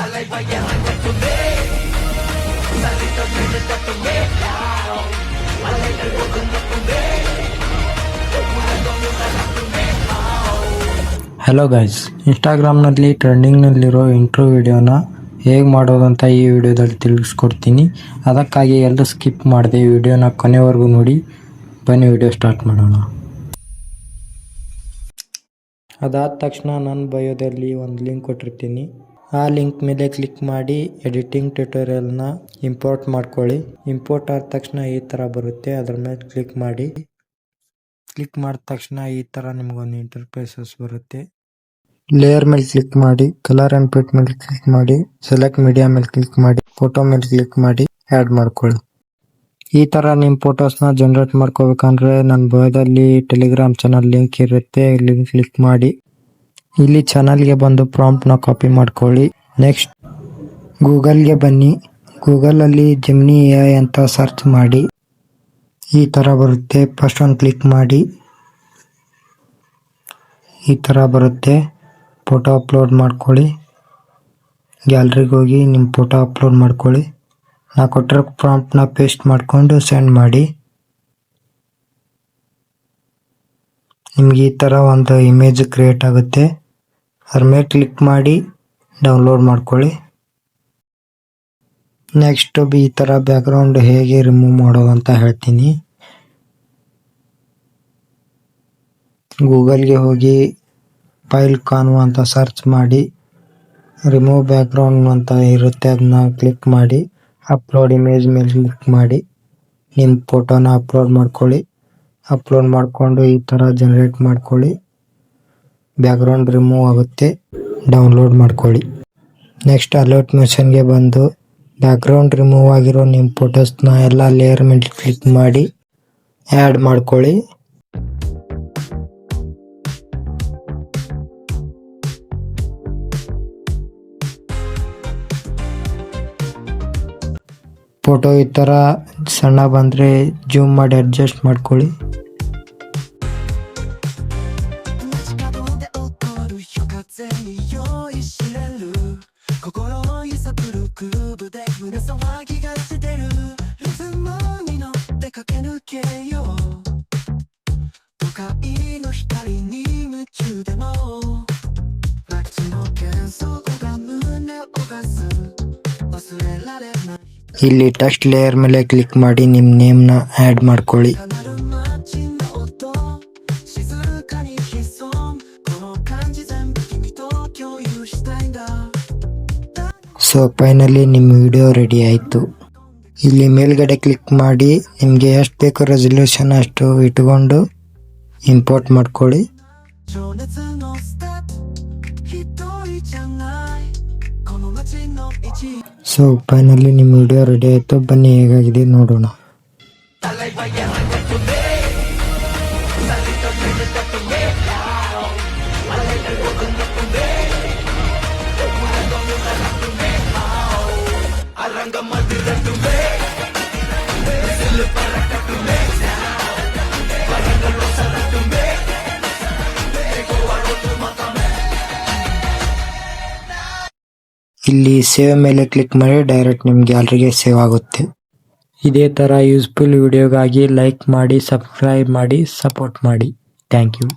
Hello guys, ಇನ್ಸ್ಟಾಗ್ರಾಮ್ನಲ್ಲಿ ಟ್ರೆಂಡಿಂಗ್ನಲ್ಲಿರೋ intro ವಿಡಿಯೋನ ಹೇಗೆ ಮಾಡೋದಂತ ಈ ವಿಡಿಯೋದಲ್ಲಿ ತಿಳಿಸ್ಕೊಡ್ತೀನಿ. ಅದಕ್ಕಾಗಿ ಎಲ್ಲರೂ ಸ್ಕಿಪ್ ಮಾಡಿದೆ ವಿಡಿಯೋನ ಕೊನೆವರೆಗೂ ನೋಡಿ. ಬನ್ನಿ ವಿಡಿಯೋ ಸ್ಟಾರ್ಟ್ ಮಾಡೋಣ. ಅದಾದ ತಕ್ಷಣ ನನ್ನ ಬಯೋದಲ್ಲಿ ಒಂದು ಲಿಂಕ್ ಕೊಟ್ಟಿರ್ತೀನಿ. ಆ ಲಿಂಕ್ ಮೇಲೆ ಕ್ಲಿಕ್ ಮಾಡಿ ಎಡಿಟಿಂಗ್ ಟ್ಯುಟೋರಿಯಲ್ನ ಇಂಪೋರ್ಟ್ ಮಾಡ್ಕೊಳ್ಳಿ. ಇಂಪೋರ್ಟ್ ಆದ ತಕ್ಷಣ ಈ ಥರ ಬರುತ್ತೆ. ಅದ್ರ ಮೇಲೆ ಕ್ಲಿಕ್ ಮಾಡಿ. ಕ್ಲಿಕ್ ಮಾಡಿದ ತಕ್ಷಣ ಈ ಥರ ನಿಮ್ಗೊಂದು ಇಂಟರ್ಫೇಸಸ್ ಬರುತ್ತೆ. ಲೇಯರ್ ಮೇಲೆ ಕ್ಲಿಕ್ ಮಾಡಿ, ಕಲರ್ ಅಂಡ್ ಫಿಟ್ ಮೇಲೆ ಕ್ಲಿಕ್ ಮಾಡಿ, ಸೆಲೆಕ್ಟ್ ಮೀಡಿಯಾ ಮೇಲೆ ಕ್ಲಿಕ್ ಮಾಡಿ, ಫೋಟೋ ಮೇಲೆ ಕ್ಲಿಕ್ ಮಾಡಿ ಆ್ಯಡ್ ಮಾಡ್ಕೊಳ್ಳಿ. ಈ ಥರ ನಿಮ್ಮ ಫೋಟೋಸ್ನ ಜನರೇಟ್ ಮಾಡ್ಕೋಬೇಕಂದ್ರೆ ನನ್ನ ಬಯೋದಲ್ಲಿ ಟೆಲಿಗ್ರಾಮ್ ಚಾನಲ್ ಲಿಂಕ್ ಇರುತ್ತೆ. ಲಿಂಕ್ ಕ್ಲಿಕ್ ಮಾಡಿ ಇಲ್ಲಿ ಚಾನಲ್ಗೆ ಬಂದು ಪ್ರಾಂಪ್ಟ್ನ ಕಾಪಿ ಮಾಡ್ಕೊಳ್ಳಿ. ನೆಕ್ಸ್ಟ್ ಗೂಗಲ್ಗೆ ಬನ್ನಿ. ಗೂಗಲಲ್ಲಿ ಜೆಮಿನಿ AI ಅಂತ ಸರ್ಚ್ ಮಾಡಿ. ಈ ಥರ ಬರುತ್ತೆ. ಫಸ್ಟ್ ಒಂದು ಕ್ಲಿಕ್ ಮಾಡಿ. ಈ ಥರ ಬರುತ್ತೆ. ಫೋಟೋ ಅಪ್ಲೋಡ್ ಮಾಡ್ಕೊಳ್ಳಿ. ಗ್ಯಾಲರಿಗೆ ಹೋಗಿ ನಿಮ್ಮ ಫೋಟೋ ಅಪ್ಲೋಡ್ ಮಾಡ್ಕೊಳ್ಳಿ. ನಾ ಕೊಟ್ಟಿರೋ ಪ್ರಾಂಪ್ಟ್ನ ಪೇಸ್ಟ್ ಮಾಡಿಕೊಂಡು ಸೆಂಡ್ ಮಾಡಿ. ನಿಮ್ಗೆ ಈ ಥರ ಒಂದು ಇಮೇಜ್ ಕ್ರಿಯೇಟ್ ಆಗುತ್ತೆ. ಅದ್ರ ಮೇಲೆ ಕ್ಲಿಕ್ ಮಾಡಿ ಡೌನ್ಲೋಡ್ ಮಾಡ್ಕೊಳ್ಳಿ. ನೆಕ್ಸ್ಟ್ ಈ ಥರ ಬ್ಯಾಕ್ಗ್ರೌಂಡ್ ಹೇಗೆ ರಿಮೂವ್ ಮಾಡೋದು ಅಂತ ಹೇಳ್ತೀನಿ. ಗೂಗಲ್ಗೆ ಹೋಗಿ ಫೈಲ್ ಕಾನ್ವಾ ಅಂತ ಸರ್ಚ್ ಮಾಡಿ, ರಿಮೂವ್ ಬ್ಯಾಕ್ಗ್ರೌಂಡ್ ಅಂತ ಇರುತ್ತೆ, ಅದನ್ನ ಕ್ಲಿಕ್ ಮಾಡಿ ಅಪ್ಲೋಡ್ ಇಮೇಜ್ ಮೇಲೆ ಕ್ಲಿಕ್ ಮಾಡಿ ನಿಮ್ಮ ಫೋಟೋನ ಅಪ್ಲೋಡ್ ಮಾಡ್ಕೊಳ್ಳಿ. ಅಪ್ಲೋಡ್ ಮಾಡಿಕೊಂಡು ಈ ಥರ ಜನರೇಟ್ ಮಾಡ್ಕೊಳ್ಳಿ. ಬ್ಯಾಕ್ಗ್ರೌಂಡ್ ರಿಮೂವ್ ಆಗುತ್ತೆ. ಡೌನ್ಲೋಡ್ ಮಾಡ್ಕೊಳ್ಳಿ. ನೆಕ್ಸ್ಟ್ ಅಲರ್ಟ್ ಮೆಷನ್ಗೆ ಬಂದು ಬ್ಯಾಕ್ಗ್ರೌಂಡ್ ರಿಮೂವ್ ಆಗಿರೋ ನಿಮ್ಮ ಫೋಟೋಸ್ನ ಎಲ್ಲ ಲೇಯರ್ ಮೇಲೆ ಕ್ಲಿಕ್ ಮಾಡಿ ಆ್ಯಡ್ ಮಾಡ್ಕೊಳ್ಳಿ. ಫೋಟೋ ಈ ಥರ ಸಣ್ಣ ಬಂದರೆ ಜೂಮ್ ಮಾಡಿ ಅಡ್ಜಸ್ಟ್ ಮಾಡ್ಕೊಳ್ಳಿ. ಇಲ್ಲಿ ಟೆಕ್ಸ್ಟ್ ಲೇಯರ್ ಮೇಲೆ ಕ್ಲಿಕ್ ಮಾಡಿ ನಿಮ್ಮ ನೇಮ್ನ ಆ್ಯಡ್ ಮಾಡ್ಕೊಳ್ಳಿ. ಸೊ ಫೈನಲಿ ನಿಮ್ಮ ವಿಡಿಯೋ ರೆಡಿ ಆಯಿತು. ಇಲ್ಲಿ ಮೇಲ್ಗಡೆ ಕ್ಲಿಕ್ ಮಾಡಿ ನಿಮಗೆ ಎಷ್ಟು ಬೇಕು ರೆಸಲ್ಯೂಷನ್ ಅಷ್ಟು ಇಟ್ಕೊಂಡು ಇಂಪೋರ್ಟ್ ಮಾಡ್ಕೊಳ್ಳಿ. ಸೊ ಫೈನಲಿ ನಿಮ್ಮ ವಿಡಿಯೋ ರೆಡಿ ಆಯಿತು. ಬನ್ನಿ ಹೇಗಾಗಿದೆ ನೋಡೋಣ. ಇಲ್ಲಿ ಸೇವ್ ಮೇಲೆ ಕ್ಲಿಕ್ ಮಾಡಿ ಡೈರೆಕ್ಟ್ ನಿಮ್ಮ ಗ್ಯಾಲರಿಗೆ ಸೇವ್ ಆಗುತ್ತೆ. ಇದೇ ಥರ ಯೂಸ್ಫುಲ್ ವಿಡಿಯೋಗಾಗಿ ಲೈಕ್ ಮಾಡಿ, ಸಬ್ಸ್ಕ್ರೈಬ್ ಮಾಡಿ, ಸಪೋರ್ಟ್ ಮಾಡಿ. Thank you.